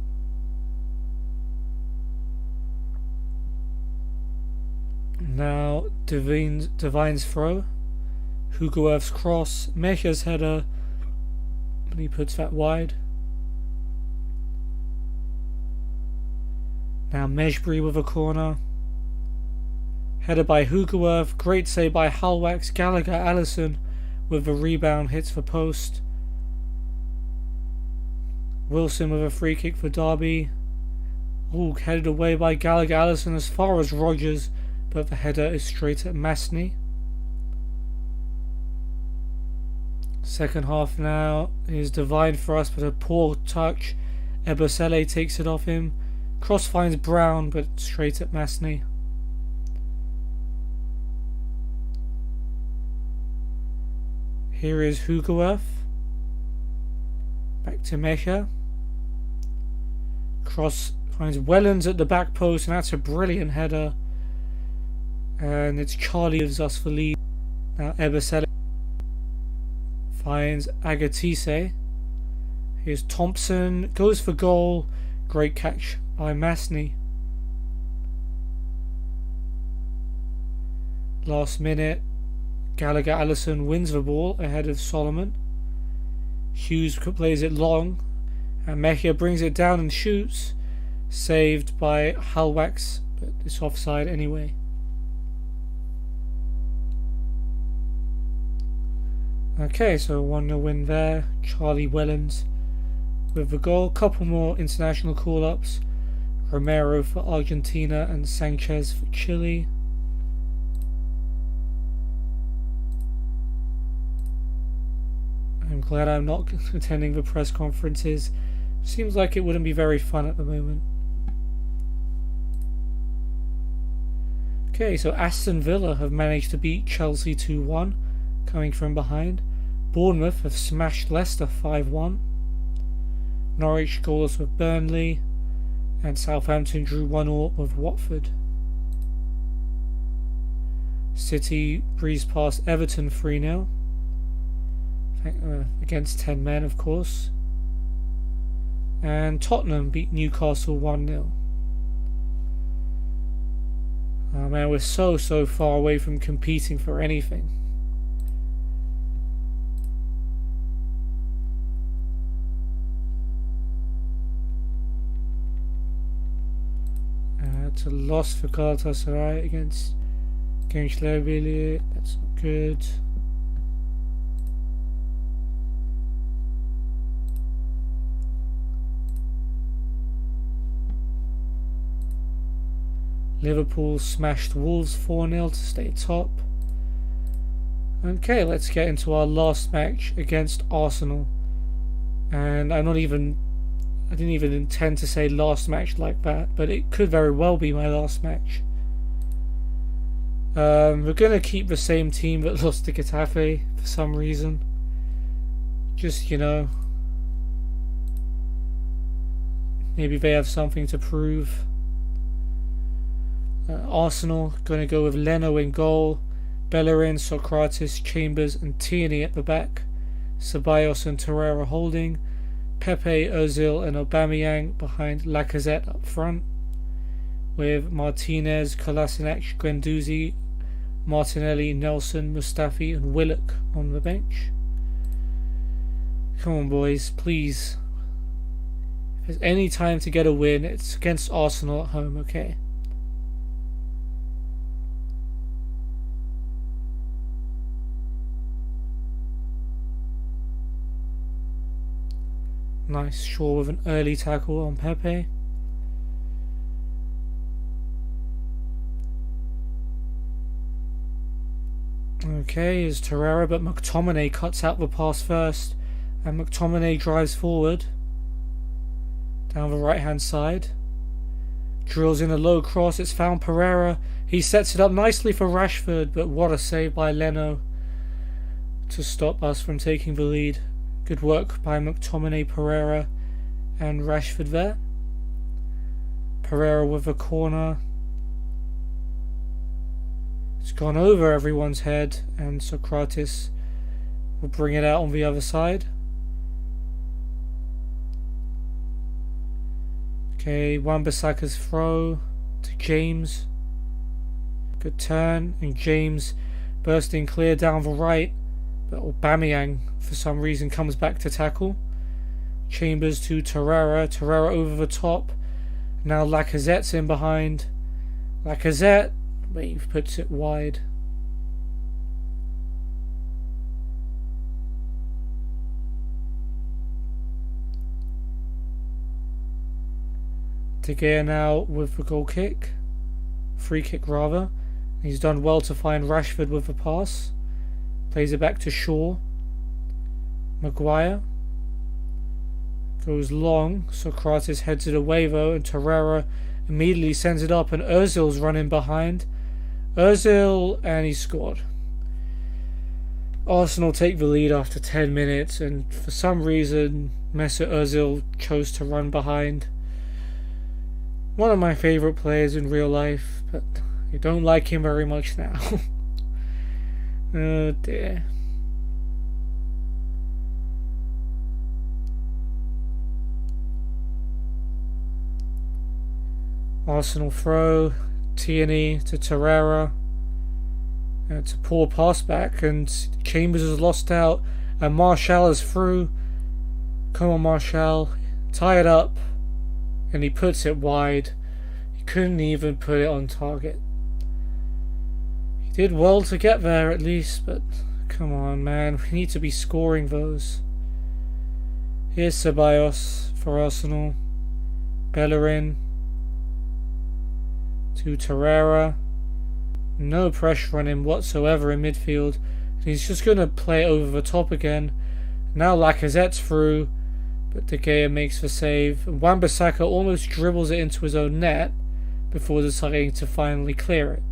Now Divine's throw. Hugoworth's cross. Mecha's header. And he puts that wide. Now Mejbri with a corner. Header by Hugoworth. Great save by Halwax. Gallagher Allison with the rebound hits the post. Wilson with a free kick for Derby. Ooh, headed away by Gallagher Allison as far as Rogers, but the header is straight at Masney. Second half now is Divine for us, but a poor touch. Ebosele takes it off him. Cross finds Brown, but straight at Masney. Here is Hugoworth. Back to Mecha. Cross finds Wellens at the back post, and that's a brilliant header. And it's Charlie gives us the lead. Now Ebosele finds Agatise. Here's Thompson. Goes for goal. Great catch by Masney. Last minute. Gallagher Allison wins the ball ahead of Solomon. Hughes plays it long, and Mejia brings it down and shoots. Saved by Halwax, but it's offside anyway. Okay, so 1-0 win there. Charlie Wellens with the goal. Couple more international call-ups. Romero for Argentina and Sanchez for Chile. I'm glad I'm not attending the press conferences. Seems like it wouldn't be very fun at the moment. Okay, so Aston Villa have managed to beat Chelsea 2-1, coming from behind. Bournemouth have smashed Leicester 5-1. Norwich goalless with Burnley. And Southampton drew 1-1 with Watford. City breezed past Everton 3-0. Against 10 men, of course. And Tottenham beat Newcastle 1-0. Oh man, we're so far away from competing for anything. It's a loss for Galatasaray against Gençlerbirliği. That's not good. Liverpool smashed Wolves 4-0 to stay top. Okay, let's get into our last match against Arsenal. And I didn't even intend to say last match like that, but it could very well be my last match. We're going to keep the same team that lost to Getafe for some reason. Just, maybe they have something to prove. Arsenal going to go with Leno in goal, Bellerin, Socrates, Chambers and Tierney at the back, Ceballos and Torreira holding, Pepe, Ozil and Aubameyang behind Lacazette up front, with Martinez, Kolasinac, Guendouzi, Martinelli, Nelson, Mustafi and Willock on the bench. Come on boys, please. If there's any time to get a win, it's against Arsenal at home, okay? Nice Shaw with an early tackle on Pepe. Okay, is Torreira, but McTominay cuts out the pass first, and McTominay drives forward down the right hand side, drills in a low cross. It's found Pereira. He sets it up nicely for Rashford, but what a save by Leno to stop us from taking the lead. Good work by McTominay, Pereira and Rashford there. Pereira with a corner. It's gone over everyone's head, and Socrates will bring it out on the other side. Okay, Wan-Bissaka's throw to James. Good turn, and James bursting clear down the right, but Aubameyang for some reason comes back to tackle. Chambers to Torreira. Torreira over the top. Now Lacazette's in behind. Lacazette, but he puts it wide. De Gea now with the goal kick. Free kick rather. He's done well to find Rashford with the pass. Plays it back to Shaw. Maguire goes long. Socrates heads it away though, and Torreira immediately sends it up, and Ozil's running behind. Ozil, and he scored. Arsenal take the lead after 10 minutes, and for some reason Mesut Ozil chose to run behind. One of my favourite players in real life, but I don't like him very much now. Oh dear. Arsenal throw, Tierney to Torreira. It's a poor pass back, and Chambers has lost out, and Martial is through. Come on Martial, tie it up, and he puts it wide. He couldn't even put it on target. He did well to get there at least, but come on man, we need to be scoring those. Here's Ceballos for Arsenal. Bellerin to Torreira. No pressure on him whatsoever in midfield. He's just going to play over the top again. Now Lacazette's through, but De Gea makes the save. Wan-Bissaka almost dribbles it into his own net before deciding to finally clear it.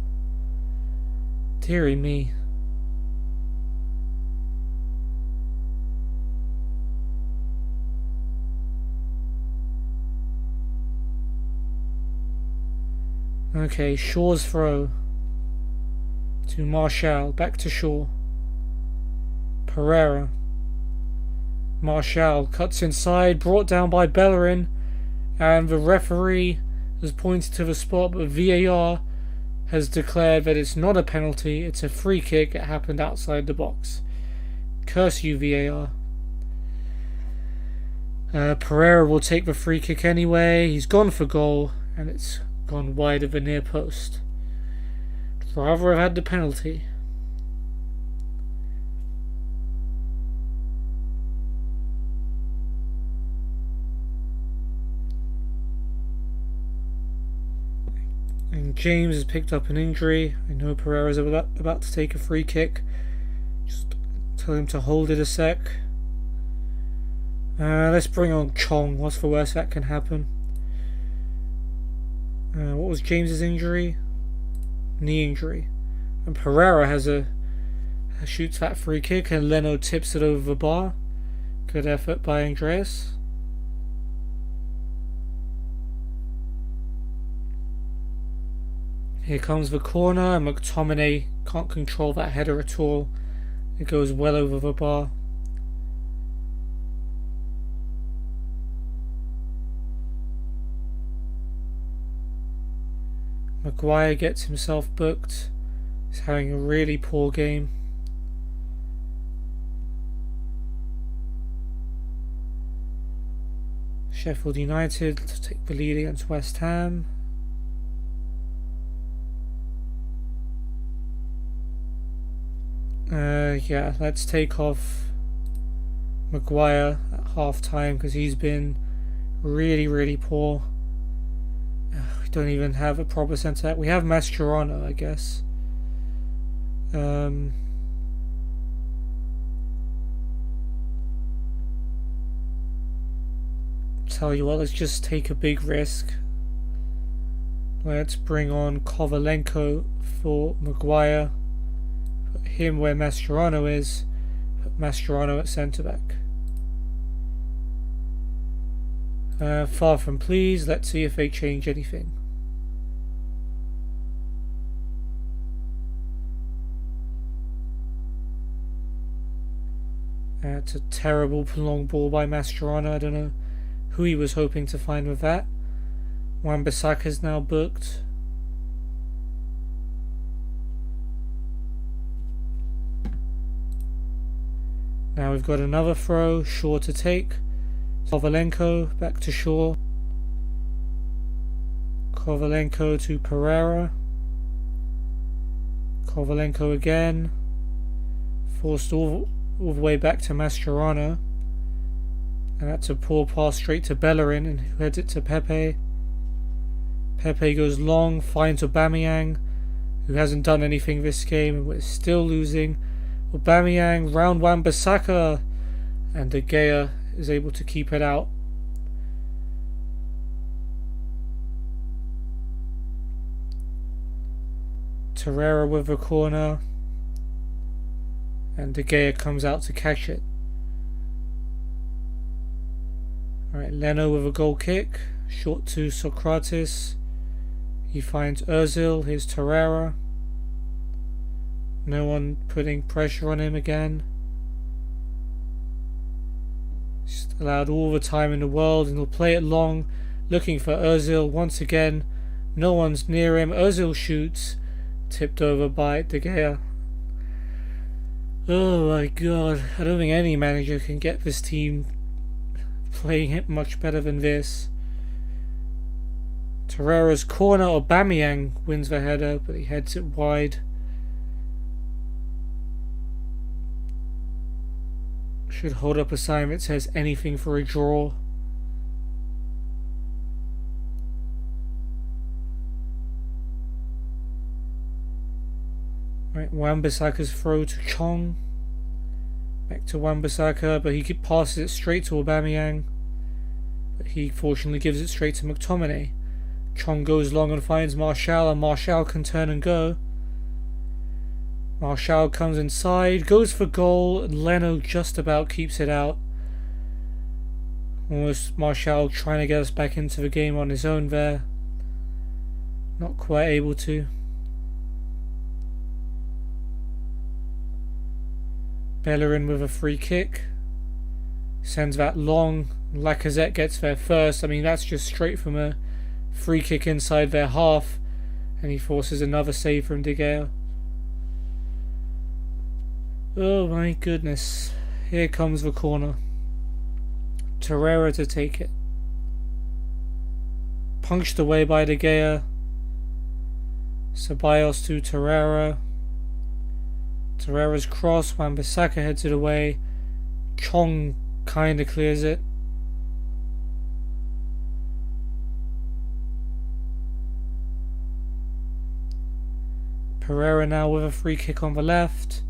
Dearie me. Okay, Shaw's throw to Martial, back to Shaw. Pereira. Martial cuts inside, brought down by Bellerin, and the referee has pointed to the spot, but VAR has declared that it's not a penalty, it's a free kick. It happened outside the box. Curse you, VAR. Pereira will take the free kick anyway. He's gone for goal, and it's gone wide of the near post. I'd rather have had the penalty. And James has picked up an injury. I know Pereira's about to take a free kick. Just tell him to hold it a sec. Let's bring on Chong. What's the worst that can happen? What was James's injury? Knee injury. And Pereira shoots that free kick, and Leno tips it over the bar. Good effort by Andreas. Here comes the corner, and McTominay can't control that header at all. It goes well over the bar. Maguire gets himself booked. He's having a really poor game. Sheffield United to take the lead against West Ham. Yeah, let's take off Maguire at half time because he's been really, really poor. We don't even have a proper centre back. We have Mascherano, I guess. Tell you what, let's just take a big risk. Let's bring on Kovalenko for Maguire. Put him where Mascherano is. Put Mascherano at centre back. Far from pleased. Let's see if they change anything. It's a terrible long ball by Mascherano. I don't know who he was hoping to find with that. Wan-Bissaka's now booked. Now we've got another throw, Shaw to take. Kovalenko back to Shaw. Kovalenko to Pereira. Kovalenko again. Forced all the way back to Mascherano. And that's a poor pass straight to Bellerin, and who heads it to Pepe. Pepe goes long, finds Aubameyang, who hasn't done anything this game, and we're still losing. Aubameyang round Wan-Bissaka, and De Gea is able to keep it out. Torreira with a corner, and De Gea comes out to catch it. Alright, Leno with a goal kick, short to Socrates. He finds Ozil, here's Torreira. No one putting pressure on him again. Just allowed all the time in the world, and he'll play it long, looking for Ozil once again. No one's near him. Ozil shoots, tipped over by De Gea. Oh my god, I don't think any manager can get this team playing it much better than this. Torreira's corner, Aubameyang wins the header, but he heads it wide. Should hold up a sign that says anything for a draw. Right, Wan-Bissaka's throw to Chong. Back to Wan-Bissaka, but he passes it straight to Aubameyang. But he fortunately gives it straight to McTominay. Chong goes long and finds Martial, and Martial can turn and go. Martial comes inside, goes for goal, and Leno just about keeps it out. Almost Martial trying to get us back into the game on his own there. Not quite able to. Bellerin with a free kick. Sends that long. Lacazette gets there first. I mean, that's just straight from a free kick inside their half. And he forces another save from De Gea. Oh my goodness. Here comes the corner. Torreira to take it. Punched away by De Gea. Ceballos to Torreira. Torreira's cross. Wan-Bissaka heads it away. Chong kinda clears it. Pereira now with a free kick on the left.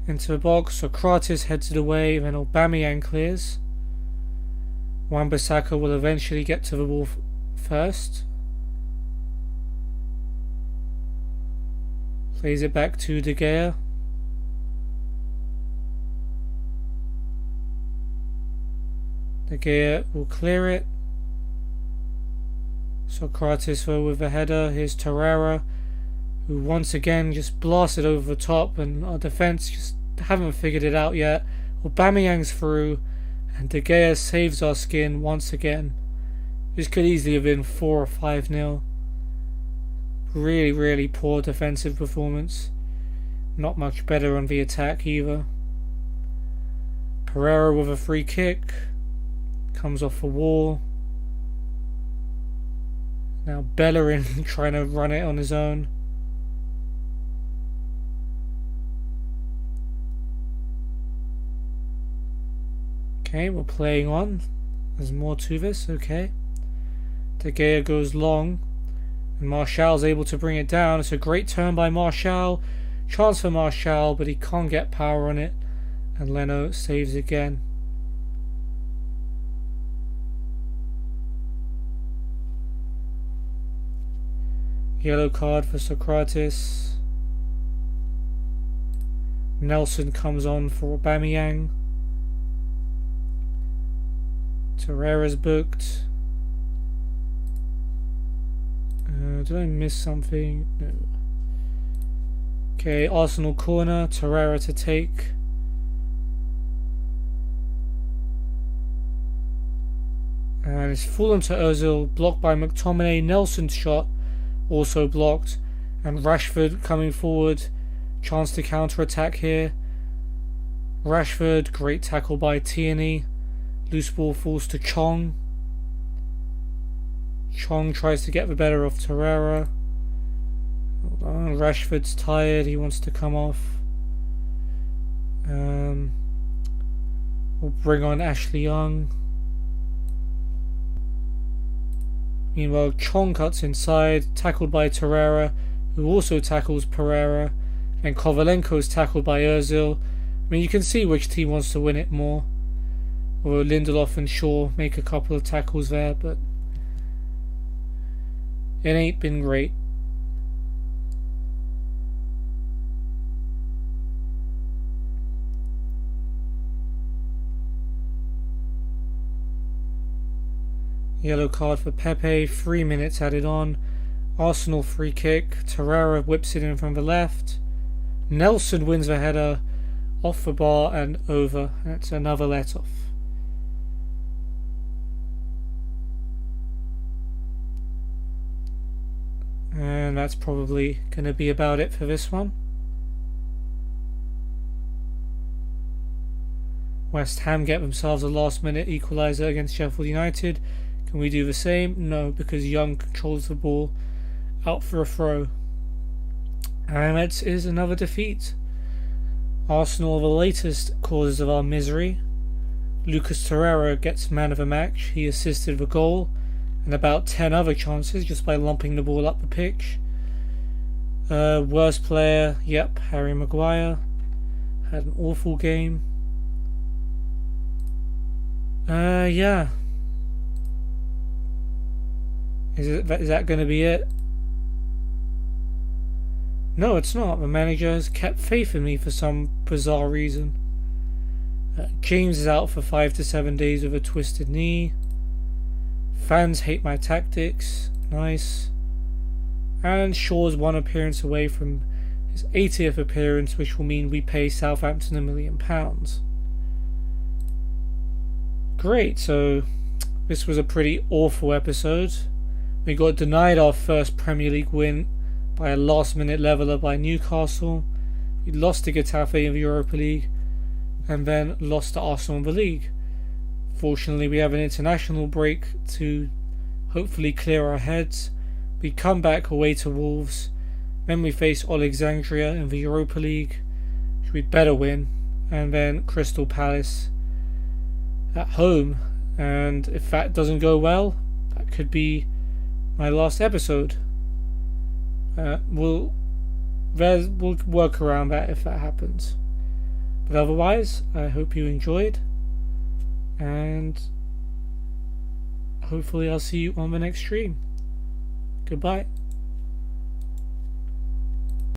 Into the box. Socrates heads it away. Then Aubameyang clears. Wan-Bissaka will eventually get to the ball first. Plays it back to De Gea. De Gea will clear it. Socrates though with a header. Here's Torreira, who once again just blasted over the top, and our defence just haven't figured it out yet. Aubameyang's through, and De Gea saves our skin once again. This could easily have been 4 or 5-0. Really, really poor defensive performance. Not much better on the attack either. Pereira with a free kick. Comes off the wall. Now Bellerin trying to run it on his own. Okay, we're playing on. There's more to this, okay. De Gea goes long, and Martial's able to bring it down. It's a great turn by Martial. Chance for Martial, but he can't get power on it, and Leno saves again. Yellow card for Socrates. Nelson comes on for Aubameyang. Torreira's booked. Did I miss something? No. Okay, Arsenal corner. Torreira to take. And it's fallen to Ozil. Blocked by McTominay. Nelson's shot also blocked. And Rashford coming forward. Chance to counter-attack here. Rashford. Great tackle by Tierney. Loose ball falls to Chong. Chong tries to get the better of Torreira. Hold on, Rashford's tired. He wants to come off. We'll bring on Ashley Young. Meanwhile, Chong cuts inside, tackled by Torreira, who also tackles Pereira, and Kovalenko is tackled by Ozil. I mean, you can see which team wants to win it more. Although Lindelof and Shaw make a couple of tackles there, but it ain't been great. Yellow card for Pepe, 3 minutes added on. Arsenal free kick. Torreira whips it in from the left. Nelson wins the header off the bar and over. That's another let off. And that's probably going to be about it for this one. West Ham get themselves a last minute equaliser against Sheffield United. Can we do the same? No, because Young controls the ball out for a throw. And it is another defeat. Arsenal are the latest causes of our misery. Lucas Torreira gets man of the match. He assisted the goal and about 10 other chances just by lumping the ball up the pitch. Worst player, yep, Harry Maguire. Had an awful game. Yeah. Is that going to be it? No, it's not. The manager has kept faith in me for some bizarre reason. James is out for 5 to 7 days with a twisted knee. Fans hate my tactics. Nice. And Shaw's one appearance away from his 80th appearance, which will mean we pay Southampton £1 million. Great, so this was a pretty awful episode. We got denied our first Premier League win by a last-minute leveller by Newcastle. We lost to Getafe in the Europa League, and then lost to Arsenal in the league. Fortunately, we have an international break to hopefully clear our heads. We come back away to Wolves. Then we face Alexandria in the Europa League, which we'd better win. And then Crystal Palace at home. And if that doesn't go well, that could be my last episode. We'll work around that if that happens. But otherwise, I hope you enjoyed. And hopefully I'll see you on the next stream. Goodbye.